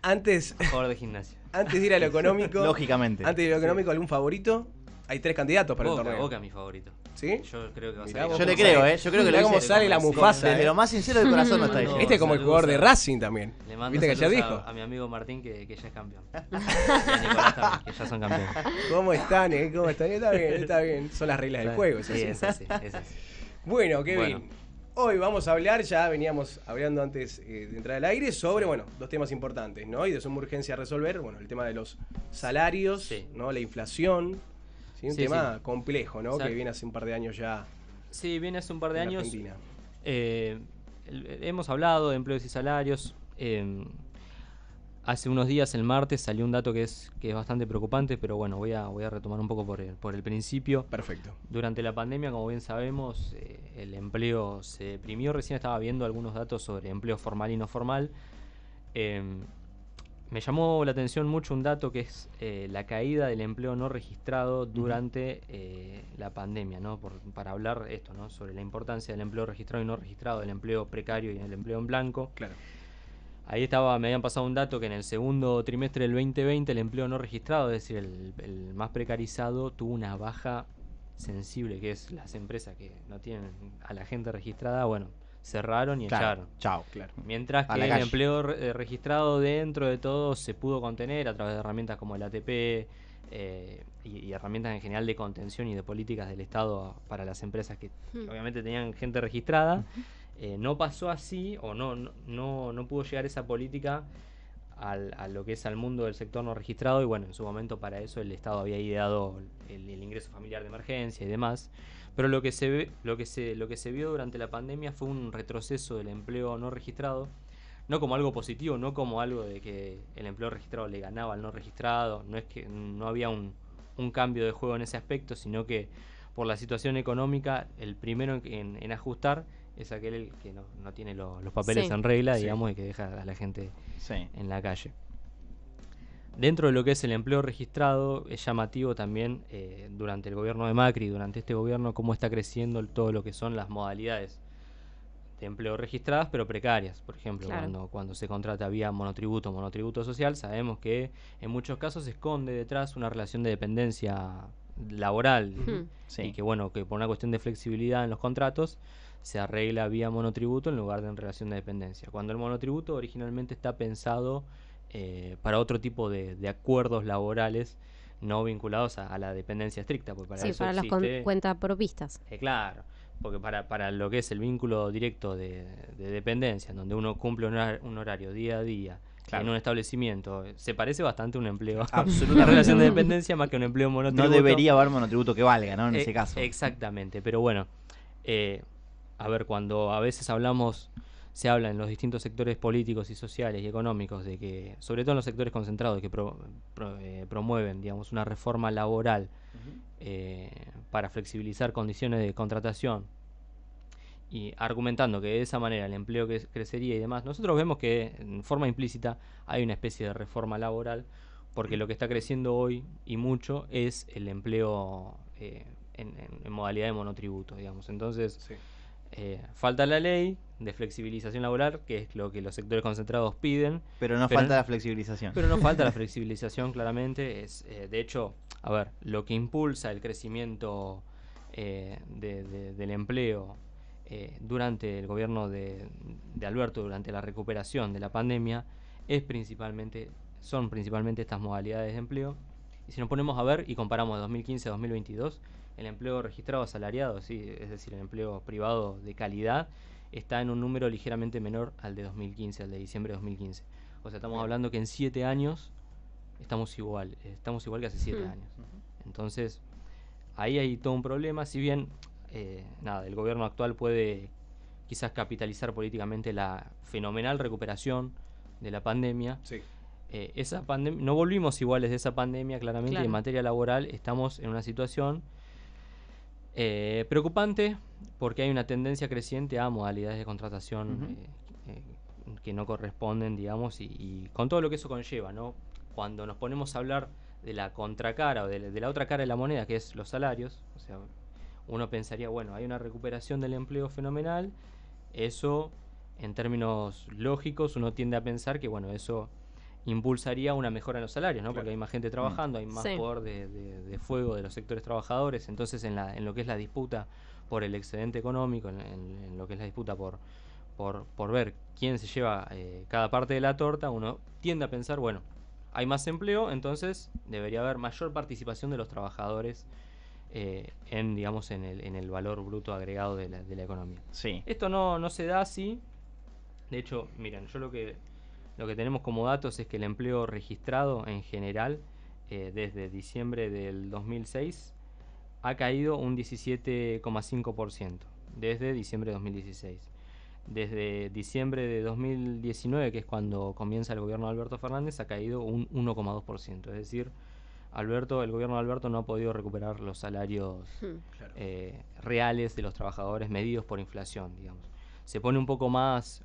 Antes, Jugador de gimnasia. antes de ir a lo económico, Lógicamente. antes de ir a lo económico, ¿algún favorito? Hay 3 candidatos para el Boca, torneo. Boca es mi favorito. ¿Sí? Yo creo que va a Mirá ser. vos Yo le cómo creo, sale. Yo creo que Mirá lo cómo dice sale la convencido. Mufasa, desde lo más sincero del corazón lo está Le diciendo. Este es como el jugador de Racing también. Le mando Viste que ya saludos dijo. a mi amigo Martín que ya es campeón. Y a Nicolás también, que ya son campeones. ¿Cómo están? ¿Cómo están? Está bien, está bien. Son las reglas del juego. Sí, es así, es así. Bueno, Kevin. Bueno. Hoy vamos a hablar, ya veníamos hablando antes de entrar al aire, sobre, bueno, dos temas importantes, ¿no? Y de suma urgencia a resolver, bueno, el tema de los salarios, Sí. ¿no? La inflación, ¿sí? Un Sí, tema sí. complejo, ¿no? O sea, que viene hace un par de años ya Sí, viene hace un par de en años. Argentina. Hemos hablado de empleos y salarios. Hace unos días, el martes, salió un dato que es bastante preocupante, pero bueno, voy a retomar un poco por el principio. Perfecto. Durante la pandemia, como bien sabemos, el empleo se deprimió. Recién estaba viendo algunos datos sobre empleo formal y no formal. Me llamó la atención mucho un dato que es la caída del empleo no registrado durante la pandemia, ¿no? Para hablar esto, ¿no? Sobre la importancia del empleo registrado y no registrado, del empleo precario y el empleo en blanco. Claro. Ahí me habían pasado un dato que en el segundo trimestre del 2020 el empleo no registrado, es decir, el más precarizado, tuvo una baja sensible, que es las empresas que no tienen a la gente registrada, bueno, cerraron y echaron. Chao. Claro. Mientras A que la el calle. empleo dentro de todo se pudo contener a través de herramientas como el ATP y herramientas en general de contención y de políticas del Estado para las empresas que obviamente tenían gente registrada. No pasó así o no pudo llegar esa política a lo que es al mundo del sector no registrado, y bueno, en su momento para eso el Estado había ideado el ingreso familiar de emergencia y demás. Pero lo que se vio durante la pandemia fue un retroceso del empleo no registrado, no como algo positivo, no como algo de que el empleo registrado le ganaba al no registrado, no es que no había un cambio de juego en ese aspecto, sino que por la situación económica el primero en ajustar es aquel que no tiene los papeles Sí. en regla, Sí. digamos, y que deja a la gente Sí. en la calle. Dentro de lo que es el empleo registrado, es llamativo también durante el gobierno de Macri, durante este gobierno, cómo está creciendo todo lo que son las modalidades de empleo registradas, pero precarias. Por ejemplo, Claro. cuando se contrata vía monotributo social, sabemos que en muchos casos se esconde detrás una relación de dependencia laboral Sí. y que bueno, que por una cuestión de flexibilidad en los contratos se arregla vía monotributo en lugar de en relación de dependencia. Cuando el monotributo originalmente está pensado para otro tipo de acuerdos laborales no vinculados a la dependencia estricta, porque para Sí, eso para las existe, cuentapropistas. claro, porque para lo que es el vínculo directo de dependencia, en donde uno cumple un horario día a día, Claro. en un establecimiento, se parece bastante a un empleo, Absolutamente. una relación de dependencia más que un empleo monotributo. No debería haber monotributo que valga, ¿no? En ese caso. Exactamente, pero bueno, a ver, cuando a veces se habla en los distintos sectores políticos y sociales y económicos de que, sobre todo en los sectores concentrados, que promueven, digamos, una reforma laboral para flexibilizar condiciones de contratación y argumentando que de esa manera el empleo crecería y demás, nosotros vemos que en forma implícita hay una especie de reforma laboral, porque lo que está creciendo hoy y mucho es el empleo en modalidad de monotributo, digamos. Entonces, Sí. falta la ley de flexibilización laboral, que es lo que los sectores concentrados piden, Pero no falta la flexibilización. pero no falta la flexibilización, claramente. De hecho, a ver, lo que impulsa el crecimiento del empleo durante el gobierno de Alberto, durante la recuperación de la pandemia, son principalmente estas modalidades de empleo. Y si nos ponemos a ver y comparamos de 2015 a 2022, el empleo registrado asalariado, sí, es decir, el empleo privado de calidad, está en un número ligeramente menor al de 2015, al de diciembre de 2015. O sea, estamos hablando que en 7 años estamos igual que hace 7 años. Entonces, ahí hay todo un problema. Si bien, el gobierno actual puede quizás capitalizar políticamente la fenomenal recuperación de la pandemia, Sí. no volvimos iguales de esa pandemia, claramente. Claro. En materia laboral estamos en una situación preocupante, porque hay una tendencia creciente a modalidades de contratación que no corresponden, digamos, y con todo lo que eso conlleva, ¿no? Cuando nos ponemos a hablar de la contracara o de la otra cara de la moneda, que es los salarios, o sea, uno pensaría, bueno, hay una recuperación del empleo fenomenal, eso en términos lógicos uno tiende a pensar que, bueno, eso impulsaría una mejora en los salarios, ¿no? Claro. Porque hay más gente trabajando, hay más Sí. poder de fuego de los sectores trabajadores, entonces en lo que es la disputa por el excedente económico, en lo que es la disputa por ver quién se lleva cada parte de la torta, uno tiende a pensar, bueno, hay más empleo, entonces debería haber mayor participación de los trabajadores digamos, en el valor bruto agregado de la economía. Sí. Esto no se da así. De hecho, miren, yo lo que tenemos como datos es que el empleo registrado en general, desde diciembre del 2006, ha caído un 17,5% desde diciembre de 2016. Desde diciembre de 2019, que es cuando comienza el gobierno de Alberto Fernández, ha caído un 1,2%. Es decir, el gobierno de Alberto no ha podido recuperar los salarios Claro. reales de los trabajadores medidos por inflación, digamos. Se pone un poco más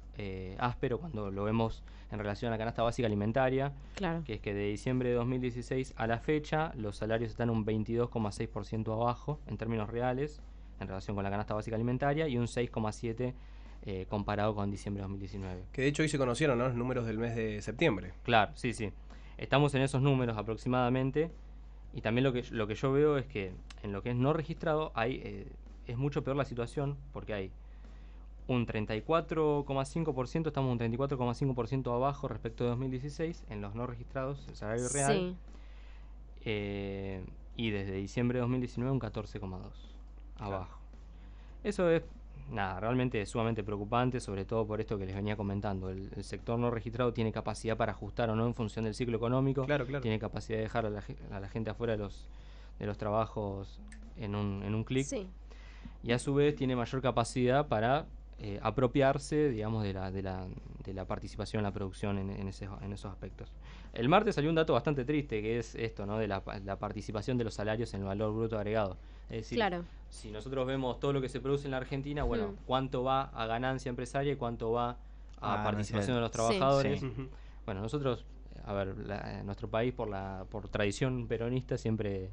áspero cuando lo vemos en relación a la canasta básica alimentaria, Claro. que es que de diciembre de 2016 a la fecha los salarios están un 22,6% abajo en términos reales en relación con la canasta básica alimentaria y un 6,7% comparado con diciembre de 2019. Que de hecho hoy se conocieron, ¿no?, los números del mes de septiembre. Claro, sí. Estamos en esos números aproximadamente y también lo que yo veo es que en lo que es no registrado es mucho peor la situación porque hay un 34,5%, estamos un 34,5% abajo respecto de 2016 en los no registrados, el salario real. Sí. Y desde diciembre de 2019 un 14,2% abajo. Eso es realmente es sumamente preocupante, sobre todo por esto que les venía comentando. El sector no registrado tiene capacidad para ajustar o no en función del ciclo económico. Claro. Tiene capacidad de dejar a la gente afuera de los trabajos en un clic. Sí. Y a su vez tiene mayor capacidad para apropiarse, digamos, de la participación en la producción en esos aspectos. El martes salió un dato bastante triste, que es esto, ¿no?, de la participación de los salarios en el valor bruto agregado. Es decir, Claro. si nosotros vemos todo lo que se produce en la Argentina, bueno, cuánto va a ganancia empresaria y cuánto va a participación de los trabajadores. Sí. Ujú. Bueno, nosotros, a ver, nuestro país por tradición peronista siempre...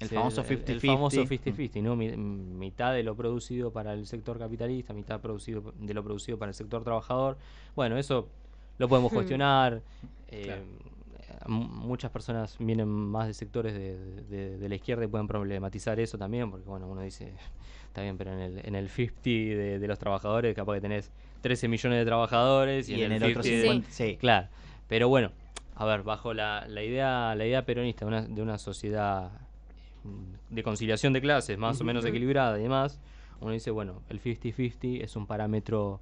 El famoso 50-50. El famoso 50-50, ¿no? Mitad de lo producido para el sector capitalista, mitad de lo producido para el sector trabajador. Bueno, eso lo podemos cuestionar. Claro. Muchas personas vienen más de sectores de la izquierda y pueden problematizar eso también, porque bueno, uno dice, está bien, pero en el 50 de los trabajadores capaz que tenés 13 millones de trabajadores y en el otro 50 50, sí. Claro, pero bueno, a ver, bajo la idea peronista de una sociedad de conciliación de clases más o menos equilibrada y demás, uno dice, bueno, el 50-50 es un parámetro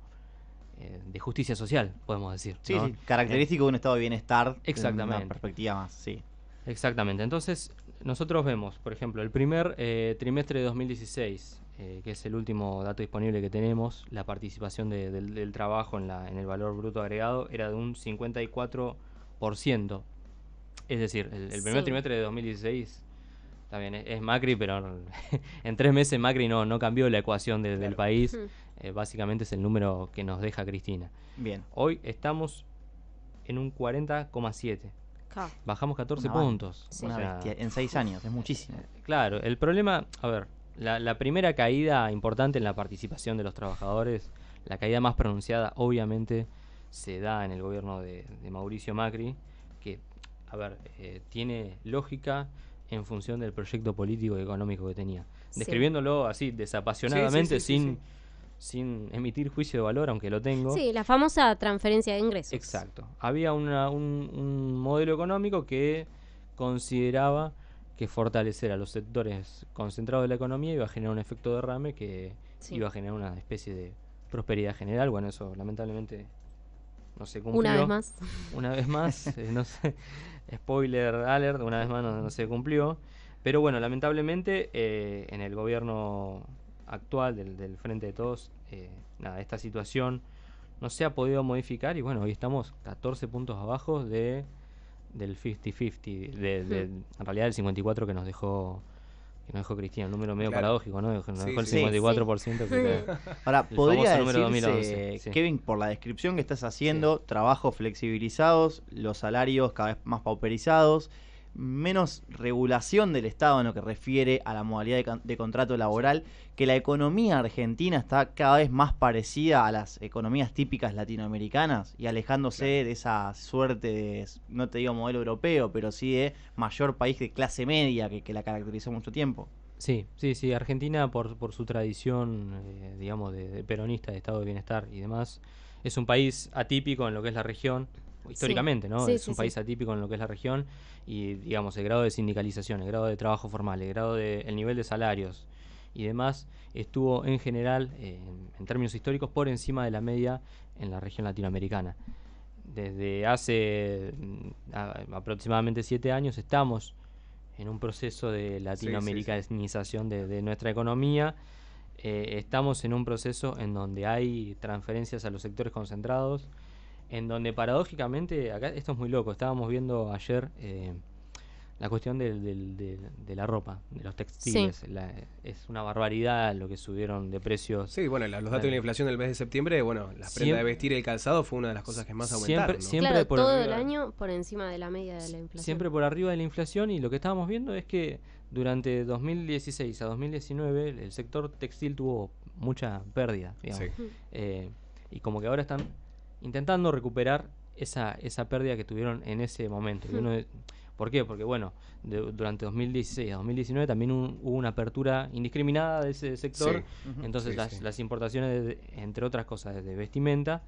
de justicia social, podemos decir, Sí, ¿no? sí, característico de un estado de bienestar. Exactamente. En una perspectiva más, sí. Exactamente. Entonces, nosotros vemos, por ejemplo, el primer trimestre de 2016, que es el último dato disponible que tenemos, la participación del trabajo en el valor bruto agregado era de un 54%. Es decir, el primer trimestre de 2016, también es Macri, pero en 3 meses Macri no cambió la ecuación del país. Básicamente es el número que nos deja Cristina. Bien. Hoy estamos en un 40,7%. Bajamos 14 Una banda. puntos. Sí. Una O sea, bestia. En 6 años, es muchísimo. Claro, el problema, a ver, la primera caída importante en la participación de los trabajadores, la caída más pronunciada obviamente se da en el gobierno de Mauricio Macri, que, a ver, tiene lógica en función del proyecto político y económico que tenía. Sí. Describiéndolo así, desapasionadamente, Sí. sin emitir juicio de valor, aunque lo tengo. Sí, la famosa transferencia de ingresos. Exacto. Había un modelo económico que consideraba que fortalecer a los sectores concentrados de la economía iba a generar un efecto derrame que iba a generar una especie de prosperidad general. Bueno, eso lamentablemente no se cumplió. Una vez más. Una vez más, no sé, spoiler alert, una vez más no se cumplió. Pero bueno, lamentablemente en el gobierno actual del Frente de Todos, esta situación no se ha podido modificar y bueno, hoy estamos 14 puntos abajo del 50-50, en realidad del 54 que nos dejó Cristina, un número medio paradójico, ¿no? Nos dejó el 54%. Que Ahora, el podría famoso número decirse, 2011, sí. Kevin, por la descripción que estás haciendo, trabajos flexibilizados, los salarios cada vez más pauperizados, menos regulación del Estado en lo que refiere a la modalidad de contrato laboral, que la economía argentina está cada vez más parecida a las economías típicas latinoamericanas y alejándose de esa suerte de, no te digo modelo europeo, pero sí de mayor país de clase media que la caracterizó mucho tiempo. Sí, sí, sí. Argentina, por su tradición, digamos, de peronista, de estado de bienestar y demás, es un país atípico en lo que es la región, históricamente, ¿no? Sí, Es sí, un país atípico en lo que es la región y, digamos, el grado de sindicalización, el grado de trabajo formal, el grado de, el nivel de salarios y demás estuvo en general, en términos históricos, por encima de la media en la región latinoamericana. Desde hace aproximadamente 7 años estamos en un proceso de latinoamericanización de nuestra economía. Estamos en un proceso en donde hay transferencias a los sectores concentrados, en donde paradójicamente, acá esto es muy loco, estábamos viendo ayer la cuestión de la ropa, de los textiles. Es una barbaridad lo que subieron de precios. Sí, bueno, los datos de la inflación del mes de septiembre, bueno, las prendas de vestir y el calzado fue una de las cosas que más aumentaron, ¿no? Siempre claro, por todo arriba, el año por encima de la media de la inflación. siempre por arriba de la inflación, y lo que estábamos viendo es que durante 2016 a 2019 el sector textil tuvo mucha pérdida, digamos. Sí. Y como que ahora están intentando recuperar esa pérdida que tuvieron en ese momento. Y ¿por qué? Porque bueno, durante 2016 a 2019 también hubo una apertura indiscriminada de ese sector. Sí. Entonces Sí, las importaciones, entre otras cosas, de vestimenta,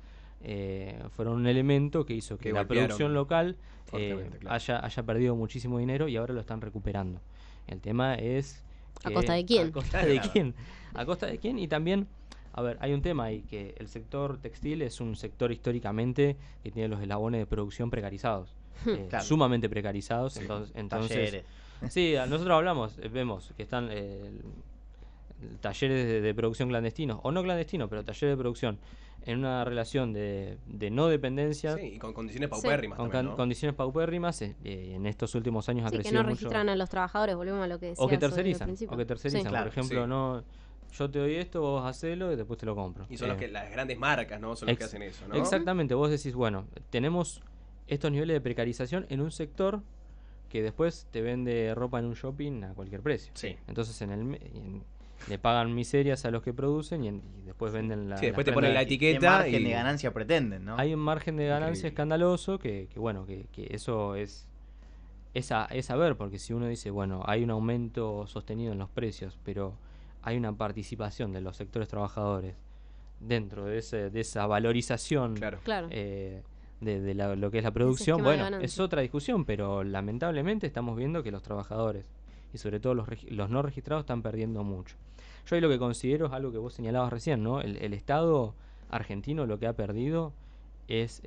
fueron un elemento que hizo que la golpearon producción local fuertemente, claro. haya perdido muchísimo dinero, y ahora lo están recuperando. El tema es ¿A costa de quién? ¿A costa de quién? ¿A costa de quién? Y también, a ver, hay un tema ahí, que el sector textil es un sector históricamente que tiene los eslabones de producción precarizados, Claro. sumamente precarizados. Sí. Entonces Talleres. sí, nosotros hablamos, vemos que están talleres de producción clandestinos, o no clandestinos, pero talleres de producción, en una relación de no dependencia, Sí, y con condiciones paupérrimas con también, ¿no? condiciones paupérrimas. En estos últimos años ha Sí, que crecido no mucho. registran a los trabajadores, volvemos a lo que decías O que al tercerizan, principio. o que tercerizan. Sí. Claro, Por ejemplo, sí. no, yo te doy esto, vos hacelo y después te lo compro. Y son los que las grandes marcas, ¿no? Son los que hacen eso, ¿no? Exactamente, vos decís, bueno, tenemos estos niveles de precarización en un sector que después te vende ropa en un shopping a cualquier precio. Sí. Entonces le pagan miserias a los que producen y después venden Sí, después te las ponen prendas. la etiqueta. ¿Qué margen y- de ganancia pretenden, no? Hay un margen de ganancia Increíble. escandaloso que bueno, que eso es saber, porque si uno dice, bueno, hay un aumento sostenido en los precios, pero hay una participación de los sectores trabajadores dentro de esa valorización, Claro. Claro. de lo que es la producción, esquema de bueno, ganancia. es otra discusión, pero lamentablemente estamos viendo que los trabajadores, y sobre todo los no registrados, están perdiendo mucho. Yo ahí lo que considero es algo que vos señalabas recién, ¿no? El Estado argentino lo que ha perdido es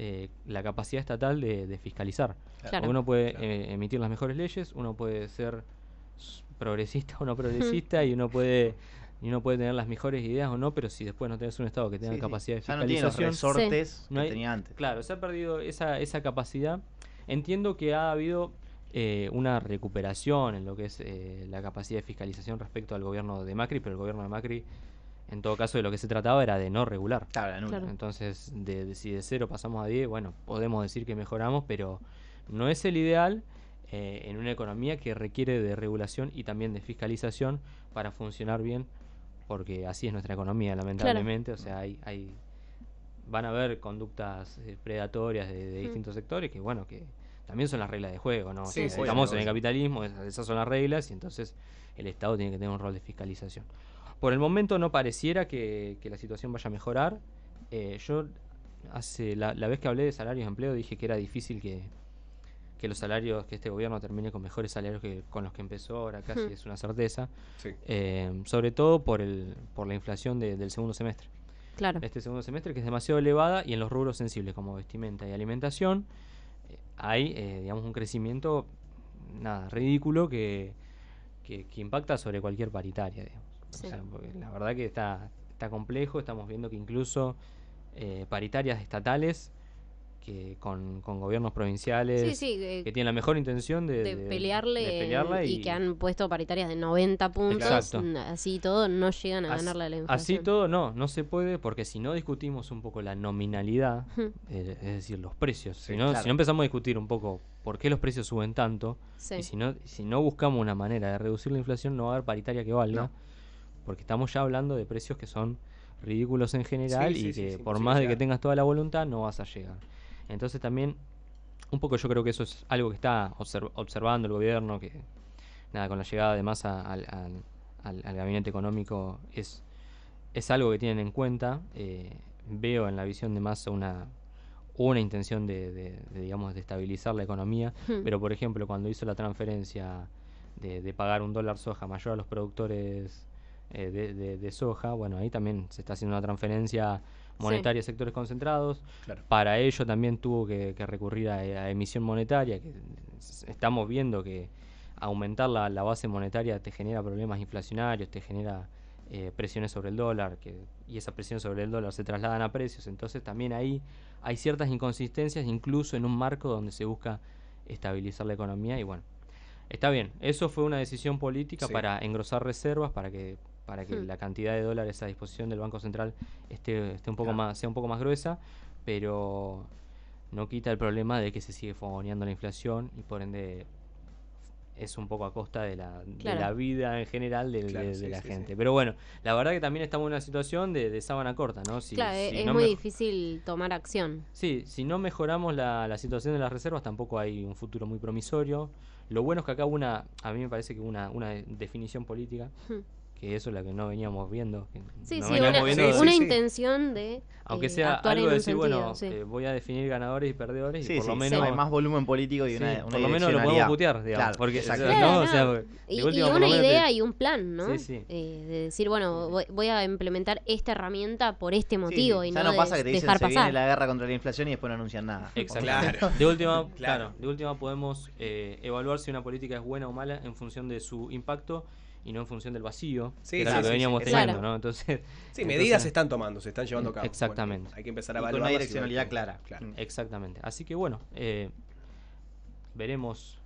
la capacidad estatal de fiscalizar. Claro. Porque uno puede Claro. emitir las mejores leyes, uno puede ser progresista o no progresista, y uno puede tener las mejores ideas o no, pero si después no tenés un Estado que tenga Sí, sí. capacidad de Ya no tiene los fiscalización, resortes no que hay- tenía antes. claro, se ha perdido esa capacidad. Entiendo que ha habido una recuperación en lo que es la capacidad de fiscalización respecto al gobierno de Macri, pero el gobierno de Macri, en todo caso, de lo que se trataba era de no regular. Claro, la nula. Claro. Entonces, si de 0 pasamos a 10, bueno, podemos decir que mejoramos, pero no es el ideal en una economía que requiere de regulación y también de fiscalización para funcionar bien, porque así es nuestra economía, lamentablemente. O sea, van a haber conductas predatorias de distintos sectores que, bueno, que también son las reglas de juego, ¿no? O Sí, sea, sí, estamos sí, en el sí. capitalismo, esas son las reglas, y entonces el Estado tiene que tener un rol de fiscalización. Por el momento no pareciera que la situación vaya a mejorar. Yo la vez que hablé de salarios de empleo dije que era difícil que los salarios, que este gobierno termine con mejores salarios que con los que empezó, ahora casi es una certeza. Sí. Sobre todo por la inflación del segundo semestre. Claro. Este segundo semestre, que es demasiado elevada, y en los rubros sensibles como vestimenta y alimentación hay digamos un crecimiento ridículo que impacta sobre cualquier paritaria, digamos. Sí. O sea, porque la verdad que está complejo. Estamos viendo que incluso paritarias estatales que con gobiernos provinciales Sí, sí, que tienen la mejor intención de pelearla y que han puesto paritarias de 90 puntos, Exacto. así todo no llegan a ganarle a la inflación. Así todo no se puede, porque si no discutimos un poco la nominalidad, Ujú. es decir, los precios, Sí, si no claro. empezamos a discutir un poco por qué los precios suben tanto. Sí. Y si no buscamos una manera de reducir la inflación, no va a haber paritaria que valga. No. Porque estamos ya hablando de precios que son ridículos en general Sí, y sí, que sí, por sí, más de que claro. tengas toda la voluntad no vas a llegar. Entonces también, un poco yo creo que eso es algo que está observando el gobierno, que nada, con la llegada de Massa al gabinete económico es algo que tienen en cuenta. Veo en la visión de Massa una intención digamos, de estabilizar la economía, pero por ejemplo cuando hizo la transferencia de pagar $1 soja mayor a los productores de soja, bueno, ahí también se está haciendo una transferencia monetaria a sectores concentrados. Claro. Para ello también tuvo que recurrir a emisión monetaria, que estamos viendo que aumentar la base monetaria te genera problemas inflacionarios, te genera presiones sobre el dólar, y esa presión sobre el dólar se trasladan a precios. Entonces también ahí hay ciertas inconsistencias, incluso en un marco donde se busca estabilizar la economía. Y bueno, está bien, eso fue una decisión política, Sí. para engrosar reservas, para que la cantidad de dólares a disposición del Banco Central esté un poco Claro. sea un poco más gruesa, pero no quita el problema de que se sigue fogoneando la inflación y por ende es un poco a costa de la Claro. vida en general Claro, de sí, la sí, gente. sí. Pero bueno, la verdad que también estamos en una situación de sábana corta, ¿no? Claro, es no muy mej- difícil tomar acción. Sí, si no mejoramos la situación de las reservas, tampoco hay un futuro muy promisorio. Lo bueno es que acá a mí me parece que una definición política, Hmm. que eso es la que no veníamos viendo. Que Sí, no sí, veníamos una, viendo sí, una sí. intención de aunque sea actuar algo en de un decir, sentido. bueno, Sí. voy a definir ganadores y perdedores, y Sí, por sí, lo menos hay más volumen político y sí, una por lo menos lo podemos direccionalidad. putear, digamos, Claro, porque exactamente. Claro, ¿no? O sea, no. de Y última, por una lo menos idea y un plan, ¿no? Sí, sí. De decir, bueno, voy a implementar esta herramienta por este Sí, motivo sí. y Ya no no pasa que te dicen dejar se viene pasar. la guerra contra la inflación y después no anuncian nada. Exacto. Claro. De última, Claro. de última podemos evaluar si una política es buena o mala en función de su impacto y no en función del vacío, Sí, que era sí, lo que sí, veníamos sí, teniendo, exacto. ¿no? Entonces, Sí, medidas se están tomando, se están llevando a cabo. Exactamente. Bueno, hay que empezar Y a con evaluar. una direccionalidad clara. Claro. exactamente. Así que bueno, veremos.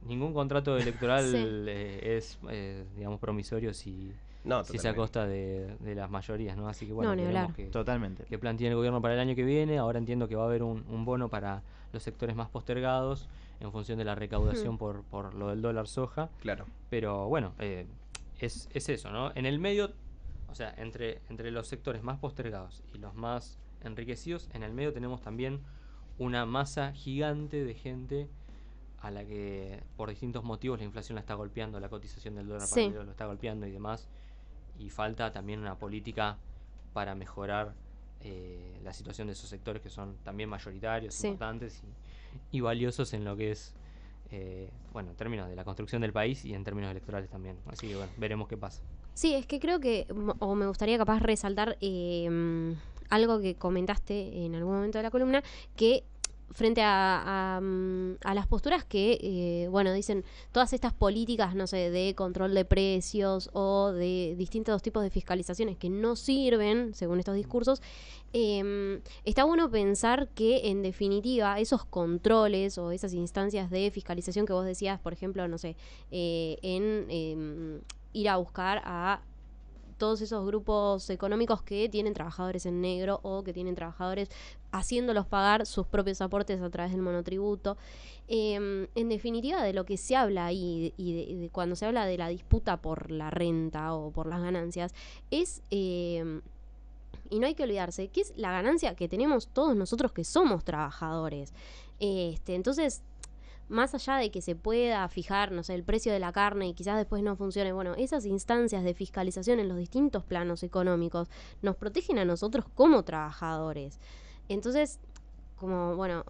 Ningún contrato electoral Sí. es, digamos, promisorio si No, si es a totalmente. costa de las mayorías, ¿no? Así que bueno, No, ni veremos hablar. Totalmente. qué plan tiene el gobierno para el año que viene. Ahora entiendo que va a haber un bono para los sectores más postergados en función de la recaudación por lo del dólar soja. Claro. Pero bueno, es eso, ¿no? En el medio, o sea, entre los sectores más postergados y los más enriquecidos, en el medio tenemos también una masa gigante de gente a la que por distintos motivos la inflación la está golpeando, la cotización del dólar Sí. paralelo lo está golpeando y demás, y falta también una política para mejorar la situación de esos sectores que son también mayoritarios, Sí. importantes y valiosos en lo que es, bueno, en términos de la construcción del país y en términos electorales también. Así que bueno, veremos qué pasa. Sí, es que creo que, o me gustaría capaz resaltar algo que comentaste en algún momento de la columna, que frente a las posturas que, bueno, dicen todas estas políticas, no sé, de control de precios o de distintos tipos de fiscalizaciones que no sirven, según estos discursos, está bueno pensar que, en definitiva, esos controles o esas instancias de fiscalización que vos decías, por ejemplo, no sé, en ir a buscar a todos esos grupos económicos que tienen trabajadores en negro o que tienen trabajadores haciéndolos pagar sus propios aportes a través del monotributo. En definitiva, de lo que se habla ahí y de cuando se habla de la disputa por la renta o por las ganancias, es, y no hay que olvidarse, que es la ganancia que tenemos todos nosotros que somos trabajadores. Entonces, más allá de que se pueda fijar, no sé, el precio de la carne y quizás después no funcione, bueno, esas instancias de fiscalización en los distintos planos económicos nos protegen a nosotros como trabajadores. Entonces, como, bueno,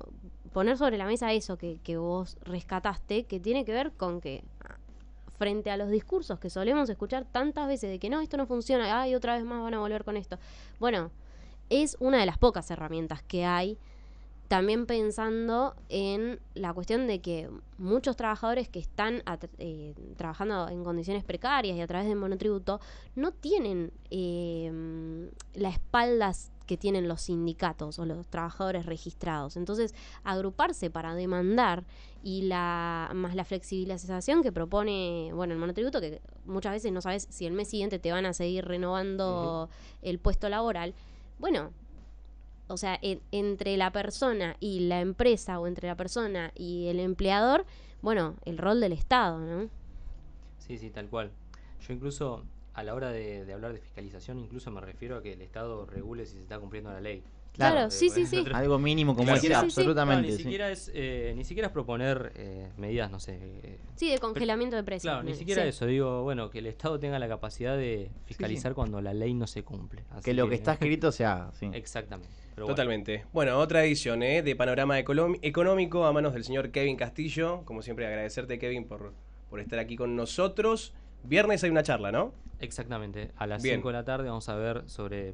poner sobre la mesa eso que vos rescataste, que tiene que ver con que, frente a los discursos que solemos escuchar tantas veces de que no, esto no funciona, ay, otra vez más van a volver con esto. Bueno, es una de las pocas herramientas que hay. También pensando en la cuestión de que muchos trabajadores que están trabajando en condiciones precarias y a través del monotributo no tienen la espalda que tienen los sindicatos o los trabajadores registrados. Entonces, agruparse para demandar y más la flexibilización que propone, bueno, el monotributo, que muchas veces no sabes si el mes siguiente te van a seguir renovando el puesto laboral. Bueno, o sea, entre la persona y la empresa o entre la persona y el empleador, bueno, el rol del Estado, ¿no? Sí, sí, tal cual. Yo incluso, a la hora de hablar de fiscalización, incluso me refiero a que el Estado regule si se está cumpliendo la ley. Claro, sí, sí, sí. Algo mínimo como Claro. ese, Sí, sí, sí. absolutamente. Claro, sí. ni siquiera es proponer medidas, no sé. Sí, de congelamiento de precios. Claro, ni siquiera Sí. eso. Digo, bueno, que el Estado tenga la capacidad de fiscalizar cuando la ley no se cumple. Así Que lo que está escrito se haga, sí. Exactamente. Pero bueno. Totalmente. Bueno, otra edición de Panorama Económico a manos del señor Kevin Castillo. Como siempre, agradecerte, Kevin, por estar aquí con nosotros. Viernes hay una charla, ¿no? Exactamente. A las Bien. 5 de la tarde vamos a hablar sobre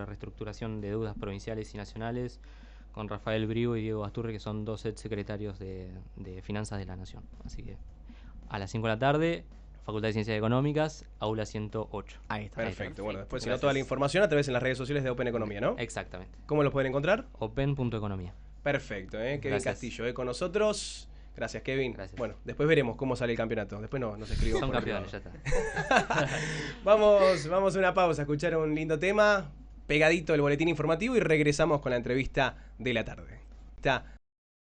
reestructuración de deudas provinciales y nacionales con Rafael Brigo y Diego Asturri, que son dos exsecretarios de Finanzas de la Nación. Así que a las 5 de la tarde, Facultad de Ciencias Económicas, aula 108. Ahí está. Perfecto. Bueno, después, si no, Gracias. toda la información a través de las redes sociales de Open Economía, ¿no? Exactamente. ¿Cómo los pueden encontrar? Open.economía. Perfecto, Kevin Gracias. Castillo, con nosotros. Gracias, Kevin. Gracias. Bueno, después veremos cómo sale el campeonato. Después nos escribimos. Son por campeones, ya privado. está. Vamos a una pausa, a escuchar un lindo tema, pegadito el boletín informativo y regresamos con la entrevista de la tarde.